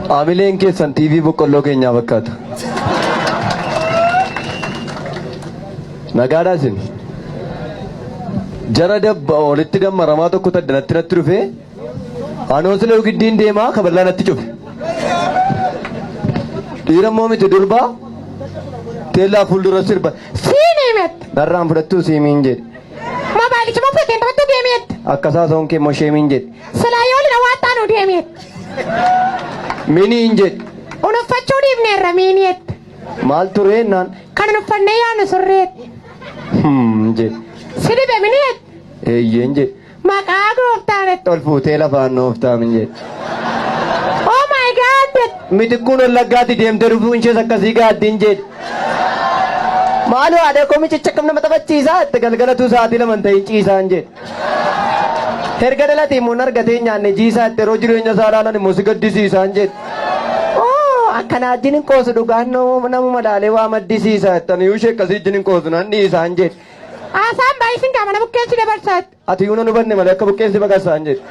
Amileen keessan TV boqqolloo keenyaa fakkaata. Nagaadhaa isin. Jara dabba walitti dammaramaa tokko natti dhufe. Anoosila giddiin deemaa kaballaa natti cufe. Dhiira immoo miti durbaa. Teellaa fuuldura sirba. Siinimet. Narraan fudhattuu siimiin jedhe. Mobaayilichi moo fudhateen taphattuu deemeet. Akkasaa soon kee moo sheemiin jedhe. Silaayooli na waattaa nu deemeet. Miniin jedhe. Unuffachuu dhiibneerra miiniet. Maal tureennaan. Kan uffannee yaadnu surreet. Jedhe. Sidibe miniet. Eeyyeen jedhe. Maqaa gooftaanet. Ol fuutee lafaan nooftaamin jedhe. Oh my God. Mitikkuun wallaggaatti deemtee dhufuun ishees akkasii gaaddiin jedhe. Maaloo haadha koo michicha akkam nama taphachiisaa itti galgalatuu sa'aatii lama ta'in ciisaan jedhe. Erga dhalatii immoo argatee nyaanne jiisaa itti yeroo jireenya isaa ilaalan immoo si gaddisiisaan jedhe. Akkana ajjin hin qoosu dhugaan nama madaalee waa maddisiisaa itti yoo ishee akkasii ajjin hin qoosu nan dhiisaan jedhe. Haasaan baay'isin qaama na bukkeessi dabarsaati. Ati yoo na hubanne malee akka bukkeessi baqassaan jedhe.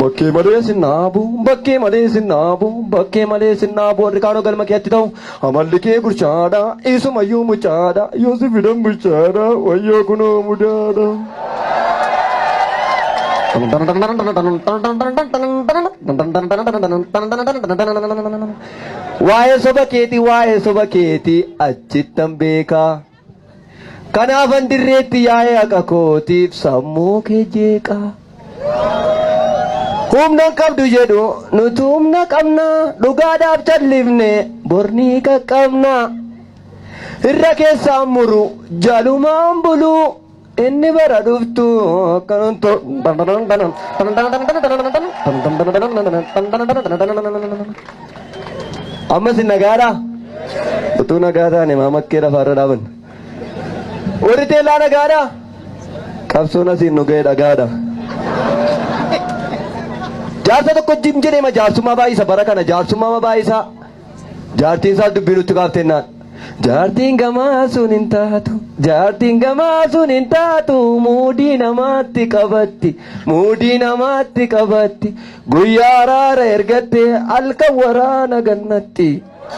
Bakkee malee sinnaabu, bakkee malee sinnaabu, bakkee malee sinnaabu warri kaanoo galma keetti ta'u amalli kee gurchaadha, isumayyuu mucaadha, yoo si fidan bulchaadha, wayyoo kunoo mudaadha. Waa'ee soba keetii achittan beekaa. Kanaafan dirreetti yaa'ee haqa kootiif sammuu kee jeeqaa. Humna qabdu jedhu nuti humna qabna dhugaadhaaf callifne bornii qaqqabna. Irra keessaan muru jalumaan bulu inni bara dhuftu ammas nagaadha. Utuu nagaa taane maamakkee lafaarra dhaaban. Warri teellaa nagaadha. Qabsoon asiin nu ga'e dhagaadha. Jaarsa tokko jim jedhema jaarsummaa baay'isa bara kana jaarsummaa baay'isa. Jaartiin isaa dubbii nutti kaaftennaan. Jaartiin gamaa sun hin taatu. Jaartiin gamaa sun hin taatu. Muudii namaatti qabatti. Muudii namaatti qabatti. Guyyaa araara ergatte halkan waraana gannatti.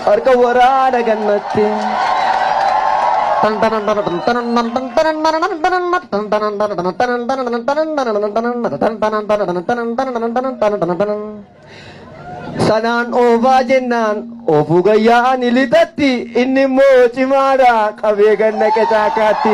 Halkan waraana gannatti. Sanaan oofaa jennaan oofuu gayyaa'an ilitatti inni immoo cimaadha qabee ganna qecaakaatti.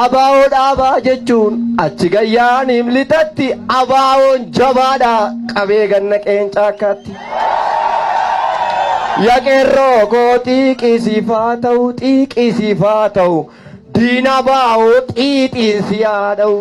Abaa'oo dhaabaa jechuun achi gayyaa'an ilitatti abaa'oon jabaadha qabee ganna qeencaakaatti. Yaqeerroo koo xiiqisiifaa ta'u diina baa'oo xiixiinsi haa ta'u.